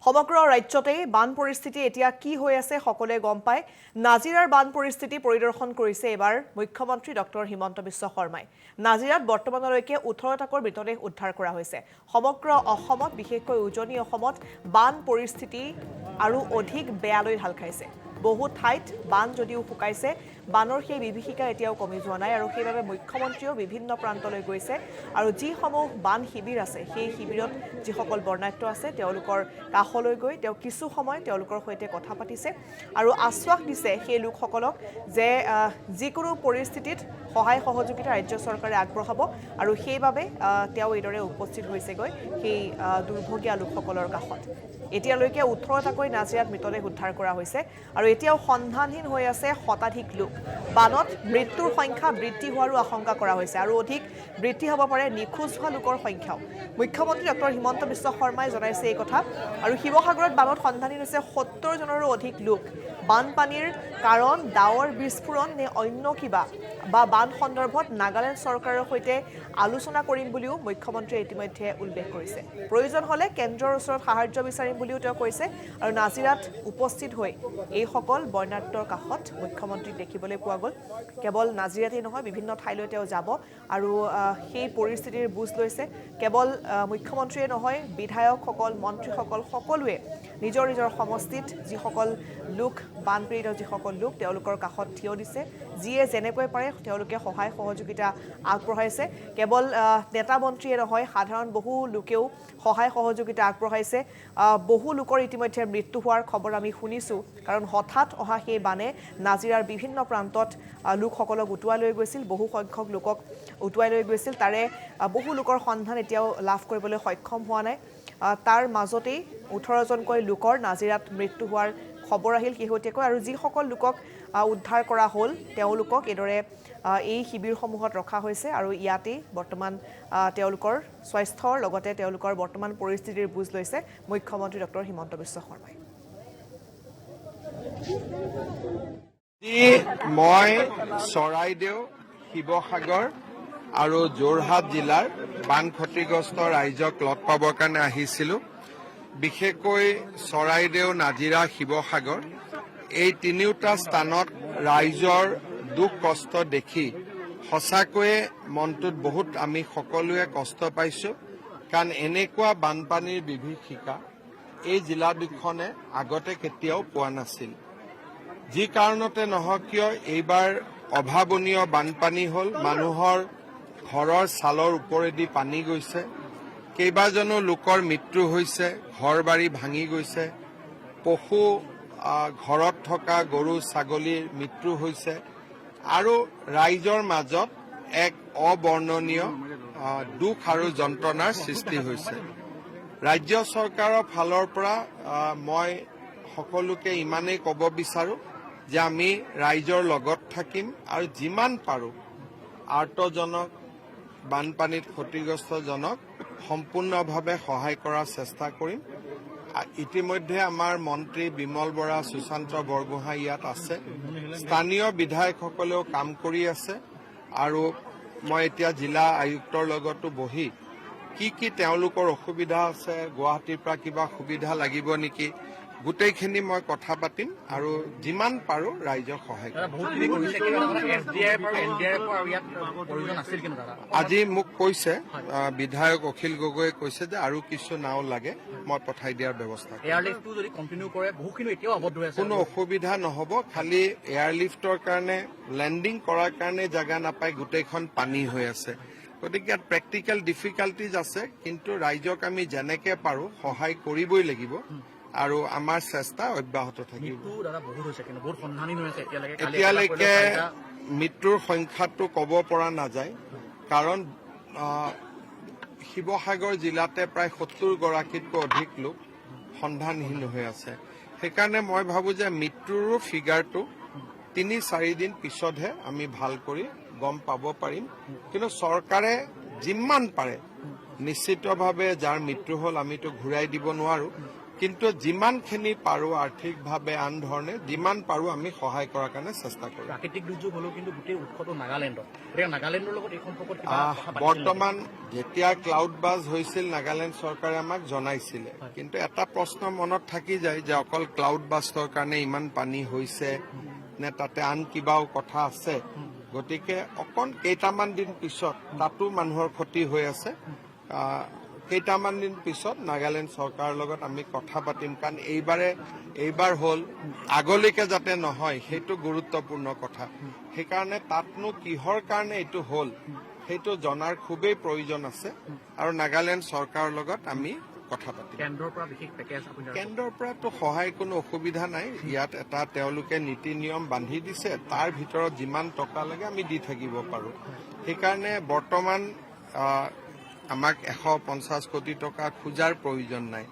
সমগ্ৰ ৰাজ্যতে বান পৰিস্থিতি এতিয়া কি হৈ আছে সকলোৱে গম পায়। নাজিৰাৰ বান পৰিস্থিতি পৰিদৰ্শন কৰিছে এবাৰ মুখ্যমন্ত্ৰী ডক্টৰ হিমন্ত বিশ্ব শৰ্মাই। নাজিৰাত বৰ্তমানলৈকে 18টাকৈ মৃতদেহ উদ্ধাৰ কৰা হৈছে। সমগ্ৰ অসমত বিশেষকৈ উজনি অসমত বান পৰিস্থিতি আৰু অধিক বেয়ালৈ ঢাল খাইছে। বহু ঠাইত বান যদিও শুকাইছে, বানৰ সেই বিভীষিকা এতিয়াও কমি যোৱা নাই আৰু সেইবাবে মুখ্যমন্ত্ৰীও বিভিন্ন প্ৰান্তলৈ গৈছে আৰু যিসমূহ বান শিবিৰ আছে সেই শিবিৰত যিসকল বৰ্ণাঢ্য আছে তেওঁলোকৰ কাষলৈ গৈ তেওঁ কিছু সময় তেওঁলোকৰ সৈতে কথা পাতিছে আৰু আশ্বাস দিছে সেই লোকসকলক যে যিকোনো পৰিস্থিতিত সহায় সহযোগিতা ৰাজ্য চৰকাৰে আগবঢ়াব আৰু সেইবাবে তেওঁ এইদৰে উপস্থিত হৈছেগৈ সেই দুৰ্ভগীয়া লোকসকলৰ কাষত। এতিয়ালৈকে 18টাকৈ নাজিৰাত মৃতদেহ উদ্ধাৰ কৰা হৈছে আৰু এতিয়াও সন্ধানহীন হৈ আছে শতাধিক লোক। বানত মৃত্যুৰ সংখ্যা বৃদ্ধি হোৱাৰো আশংকা কৰা হৈছে আৰু অধিক বৃদ্ধি হ'ব পাৰে নিখোজ হোৱা লোকৰ সংখ্যাও। মুখ্যমন্ত্ৰী ডক্টৰ হিমন্ত বিশ্ব শৰ্মাই জনাইছে এই কথা আৰু শিৱসাগৰত বানত সন্ধানহীন হৈছে 70 জনৰো অধিক লোক। বানপানীৰ কাৰণ ডাৱৰ বিস্ফোৰণ নে অন্য কিবা বা বান সন্দৰ্ভত নাগালেণ্ড চৰকাৰৰ সৈতে আলোচনা কৰিম বুলিও মুখ্যমন্ত্ৰীয়ে ইতিমধ্যে উল্লেখ কৰিছে। প্ৰয়োজন হ'লে কেন্দ্ৰৰ ওচৰত সাহায্য বিচাৰিম বুলিও তেওঁ কৈছে আৰু নাজিৰাত উপস্থিত হৈ এইসকল বৰ্ণাঢ্যৰ কাষত মুখ্যমন্ত্ৰীক দেখিবলৈ পোৱা গ'ল। কেৱল নাজিৰাতেই নহয়, বিভিন্ন ঠাইলৈ তেওঁ যাব আৰু সেই পৰিস্থিতিৰ বুজ লৈছে। কেৱল মুখ্যমন্ত্ৰীয়ে নহয়, বিধায়কসকল, মন্ত্ৰীসকল সকলোৱে নিজৰ নিজৰ সমষ্টিত যিসকল লোক বানপীড়িত যিসকল লোক তেওঁলোকৰ কাষত থিয় দিছে। যিয়ে যেনেকৈ পাৰে তেওঁলোকে সহায় সহযোগিতা আগবঢ়াইছে। কেৱল নেতা মন্ত্ৰীয়ে নহয়, সাধাৰণ বহু লোকেও সহায় সহযোগিতা আগবঢ়াইছে। বহু লোকৰ ইতিমধ্যে মৃত্যু হোৱাৰ খবৰ আমি শুনিছোঁ কাৰণ হঠাৎ অহা সেই বানে নাজিৰাৰ বিভিন্ন প্ৰান্তত লোকসকলক উটুৱাই লৈ গৈছিল। বহু সংখ্যক লোকক উটুৱাই লৈ গৈছিল। তাৰে বহু লোকৰ সন্ধান এতিয়াও লাভ কৰিবলৈ সক্ষম হোৱা নাই। তাৰ মাজতেই 18জনকৈ লোকৰ নাজিৰাত মৃত্যু হোৱাৰ খবৰ আহিল শেহতীয়াকৈ আৰু যিসকল লোকক উদ্ধাৰ কৰা হ'ল তেওঁলোকক এইদৰে এই শিবিৰসমূহত ৰখা হৈছে আৰু ইয়াতেই বৰ্তমান তেওঁলোকৰ স্বাস্থ্যৰ লগতে তেওঁলোকৰ বৰ্তমান পৰিস্থিতিৰ বুজ লৈছে মুখ্যমন্ত্ৰী ডক্টৰ হিমন্ত বিশ্ব শৰ্মাই। মই চৰাইদেউ, শিৱসাগৰ আৰু যোৰহাট জিলাৰ বান ক্ষতিগ্ৰস্ত ৰাইজক লগ পাবৰ কাৰণে আহিছিলোঁ। বিশেষকৈ চৰাইদেউ, নাজিৰা, শিৱসাগৰ এই তিনিওটা স্থানত ৰাইজৰ দুখ কষ্ট দেখি সঁচাকৈয়ে মনটোত বহুত আমি সকলোৱে কষ্ট পাইছোঁ। কাৰণ এনেকুৱা বানপানীৰ বিভীষিকা এই জিলা দুখনে আগতে কেতিয়াও পোৱা নাছিল। যি কাৰণতে নহওক কিয় এইবাৰ অভাৱনীয় বানপানী হ'ল। মানুহৰ ঘৰৰ ছালৰ ওপৰেদি পানী গৈছে। কেইবাজনো লোকৰ মৃত্যু হৈছে, ঘৰ বাৰী ভাঙি গৈছে, পশু ঘৰত থকা গৰু ছাগলীৰ মৃত্যু হৈছে আৰু ৰাইজৰ মাজত এক অবৰ্ণনীয় দুখ আৰু যন্ত্ৰণাৰ সৃষ্টি হৈছে। ৰাজ্য চৰকাৰৰ ফালৰ পৰা মই সকলোকে ইমানেই ক'ব বিচাৰোঁ যে আমি ৰাইজৰ লগত থাকিম আৰু যিমান পাৰোঁ আৰ্তজনক, বানপানীত ক্ষতিগ্ৰস্তজনক সম্পূৰ্ণভাৱে সহায় কৰাৰ চেষ্টা কৰিম। ইতিমধ্যে আমাৰ মন্ত্ৰী বিমল বৰা, সুশান্ত বৰগোহাঁই ইয়াত আছে। স্থানীয় বিধায়কসকলেও কাম কৰি আছে আৰু মই এতিয়া জিলা আয়ুক্তৰ লগতো বহি কি তেওঁলোকৰ অসুবিধা আছে, গুৱাহাটীৰ পৰা কিবা সুবিধা লাগিব নেকি, গোটেইখিনি মই কথা পাতিম আৰু যিমান পাৰোঁ ৰাইজক সহায় কৰিম। আজি মোক কৈছে বিধায়ক অখিল গগৈয়ে কৈছে যে আৰু কিছু নাও লাগে, মই পঠাই দিয়াৰ ব্যৱস্থা কোনো অসুবিধা নহ'ব। খালি এয়াৰলিফ্টৰ কাৰণে লেণ্ডিং কৰাৰ কাৰণে জেগা নাপায়, গোটেইখন পানী হৈ আছে। গতিকে ইয়াত প্ৰেক্টিকেল ডিফিকাল্টিজ আছে, কিন্তু ৰাইজক আমি যেনেকে পাৰোঁ সহায় কৰিবই লাগিব আৰু আমাৰ চেষ্টা অব্যাহত থাকিব। এতিয়ালৈকে মৃত্যুৰ সংখ্যাটো ক'ব পৰা নাযায় কাৰণ শিৱসাগৰ জিলাতে প্ৰায় 70গৰাকীতকৈ অধিক লোক সন্ধানহীন হৈ আছে। সেইকাৰণে মই ভাবোঁ যে মৃত্যুৰো ফিগাৰটো 3-4 দিন পিছতহে আমি ভাল কৰি গম পাব পাৰিম। কিন্তু চৰকাৰে যিমান পাৰে নিশ্চিতভাৱে যাৰ মৃত্যু হ'ল আমিতো ঘূৰাই দিব নোৱাৰোঁ, কিন্তু যিমানখিনি পাৰোঁ আৰ্থিকভাৱে আন ধৰণে যিমান পাৰোঁ আমি সহায় কৰাৰ কাৰণে চেষ্টা কৰোঁ। প্ৰাকৃতিক দুৰ্যোগ হ'লেও কিন্তু গোটেই উৎসটো নাগালেণ্ডত, গতিকে নাগালেণ্ডৰ লগত এই সম্পৰ্কত বৰ্তমান যেতিয়া ক্লাউড বাজ হৈছিল নাগালেণ্ড চৰকাৰে আমাক জনাইছিলে, কিন্তু এটা প্ৰশ্ন মনত থাকি যায় যে অকল ক্লাউড বাষ্টৰ কাৰণে ইমান পানী হৈছে নে তাতে আন কিবাও কথা আছে। গতিকে অকণ কেইটামান দিন পিছত তাতো মানুহৰ ক্ষতি হৈ আছে। কেইটামান দিন পিছত নাগালেণ্ড চৰকাৰৰ লগত আমি কথা পাতিম, কাৰণ এইবাৰ হ'ল আগলৈকে যাতে নহয় সেইটো গুৰুত্বপূৰ্ণ কথা। সেইকাৰণে তাতনো কিহৰ কাৰণে এইটো হ'ল সেইটো জনাৰ খুবেই প্ৰয়োজন আছে আৰু নাগালেণ্ড চৰকাৰৰ লগত আমি কথা পাতিম। কেন্দ্ৰৰ পৰা বিশেষ পেকেজ কেন্দ্ৰৰ পৰাতো সহায় কোনো অসুবিধা নাই। ইয়াত এটা তেওঁলোকে নীতি নিয়ম বান্ধি দিছে, তাৰ ভিতৰত যিমান টকা লাগে আমি দি থাকিব পাৰোঁ। সেইকাৰণে বৰ্তমান আমাক 150 কোটি টকা খোজাৰ প্ৰয়োজন নাই,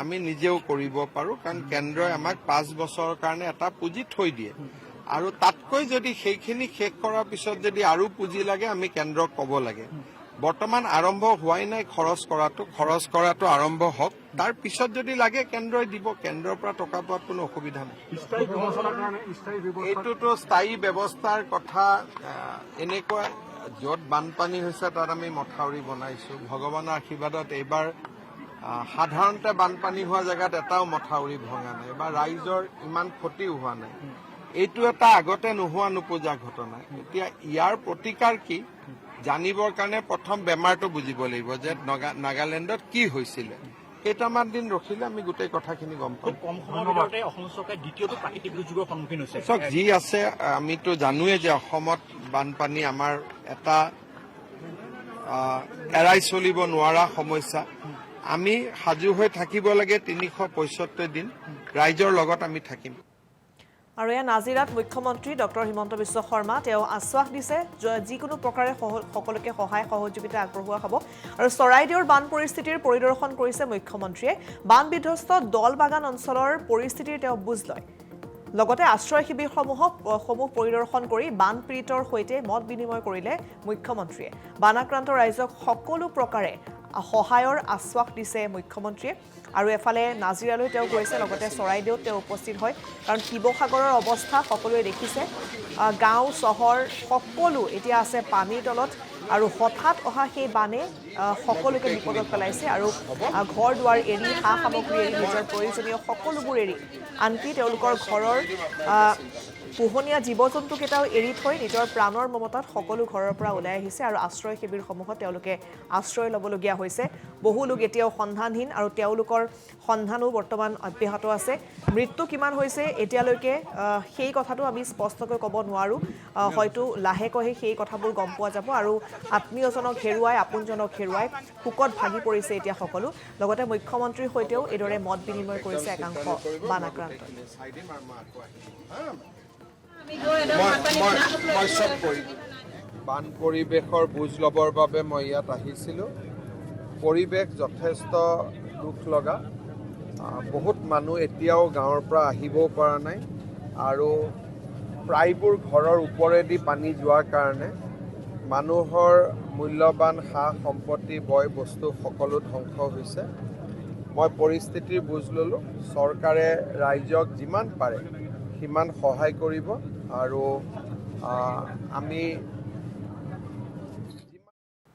আমি নিজেও কৰিব পাৰোঁ, কাৰণ কেন্দ্ৰই আমাক 5 বছৰৰ কাৰণে এটা পুঁজি থৈ দিয়ে আৰু তাতকৈ যদি সেইখিনি শেষ কৰাৰ পিছত যদি আৰু পুঁজি লাগে আমি কেন্দ্ৰক ক'ব লাগে। বৰ্তমান আৰম্ভ হোৱাই নাই খৰচ কৰাটো আৰম্ভ হওক, তাৰ পিছত যদি লাগে কেন্দ্ৰই দিব, কেন্দ্ৰৰ পৰা টকা পোৱাত কোনো অসুবিধা নাই। এইটোতো স্থায়ী ব্যৱস্থাৰ কথা। এনেকুৱা য'ত বানপানী হৈছে তাত আমি মথাউৰি বনাইছোঁ, ভগৱানৰ আশীৰ্বাদত এইবাৰ সাধাৰণতে বানপানী হোৱা জেগাত এটাও মথাউৰি ভঙা নাই বা ৰাইজৰ ইমান ক্ষতিও হোৱা নাই। এইটো এটা আগতে নোহোৱা নোপোজা ঘটনা। এতিয়া ইয়াৰ প্ৰতিকাৰ কি জানিবৰ কাৰণে প্ৰথম বেমাৰটো বুজিব লাগিব যে নাগালেণ্ডত কি হৈছিলে। কেইটামান দিন ৰখিলে আমি গোটেই কথাখিনি গম পাম। কম সময়ৰ ভিতৰতে অসম চৰকাৰে দ্বিতীয়টো প্ৰাকৃতিক দুৰ্যোগৰ সন্মুখীন হৈছে। চাওক, যি আছে আমিতো জানোৱে যে অসমত বানপানী আমাৰ এটা এৰাই চলিব নোৱাৰা সমস্যা। আমি সাজু হৈ থাকিব লাগে 375 দিন, ৰাইজৰ লগত আমি থাকিম। আৰু এয়া নাজিৰাত মুখ্যমন্ত্ৰী ডক্টৰ হিমন্ত বিশ্ব শৰ্মা তেওঁ আশ্বাস দিছে যিকোনো প্ৰকাৰে সকলোকে সহায় সহযোগিতা আগবঢ়োৱা হ'ব। আৰু চৰাইদেউৰ বান পৰিস্থিতিৰ পৰিদৰ্শন কৰিছে মুখ্যমন্ত্ৰীয়ে। বান বিধ্বস্ত দলবাগান অঞ্চলৰ পৰিস্থিতিৰ তেওঁ বুজ লয়। লগতে আশ্ৰয় শিবিৰসমূহ পৰিদৰ্শন কৰি বান পীড়িতৰ সৈতে মত বিনিময় কৰিলে মুখ্যমন্ত্ৰীয়ে। বানাক্ৰান্ত ৰাইজক সকলো প্ৰকাৰে সহায়ৰ আশ্বাস দিছে মুখ্যমন্ত্ৰীয়ে। আৰু এফালে নাজিৰালৈ তেওঁ গৈছে, লগতে চৰাইদেউত তেওঁ উপস্থিত হয়, কাৰণ শিৱসাগৰৰ অৱস্থা সকলোৱে দেখিছে। গাঁও চহৰ সকলো এতিয়া আছে পানীৰ তলত আৰু হঠাৎ অহা সেই বানে সকলোকে বিপদত পেলাইছে আৰু ঘৰ দুৱাৰ এৰি সা সামগ্ৰী এৰি নিজৰ প্ৰয়োজনীয় সকলোবোৰ এৰি আনকি তেওঁলোকৰ ঘৰৰ পোহনীয়া জীৱ জন্তুকেইটাও এৰি থৈ নিজৰ প্ৰাণৰ মমতাত সকলো ঘৰৰ পৰা ওলাই আহিছে আৰু আশ্ৰয় শিবিৰসমূহত তেওঁলোকে আশ্ৰয় ল'বলগীয়া হৈছে। বহু লোক এতিয়াও সন্ধানহীন আৰু তেওঁলোকৰ সন্ধানো বৰ্তমান অব্যাহত আছে। মৃত্যু কিমান হৈছে এতিয়ালৈকে সেই কথাটো আমি স্পষ্টকৈ ক'ব নোৱাৰোঁ। হয়তো লাহেকৈ সেই কথাবোৰ গম পোৱা যাব আৰু আত্মীয়জনক হেৰুৱাই আপোনজনক হেৰুৱাই শোকত ভাগি পৰিছে এতিয়া সকলো। লগতে মুখ্যমন্ত্ৰীৰ সৈতেও এইদৰে মত বিনিময় কৰিছে একাংশ বানাক্ৰান্ত। মই চব কৰিম। বান পৰিৱেশৰ বুজ ল'বৰ বাবে মই ইয়াত আহিছিলোঁ। পৰিৱেশ যথেষ্ট দুখ লগা। বহুত মানুহ এতিয়াও গাঁৱৰ পৰা আহিবও পৰা নাই আৰু প্ৰায়বোৰ ঘৰৰ ওপৰেদি পানী যোৱাৰ কাৰণে মানুহৰ মূল্যৱান সা সম্পত্তি বয় বস্তু সকলো ধ্বংস হৈছে। মই পৰিস্থিতিৰ বুজ ল'লোঁ। চৰকাৰে ৰাইজক যিমান পাৰে সিমান সহায় কৰিব আৰু আমি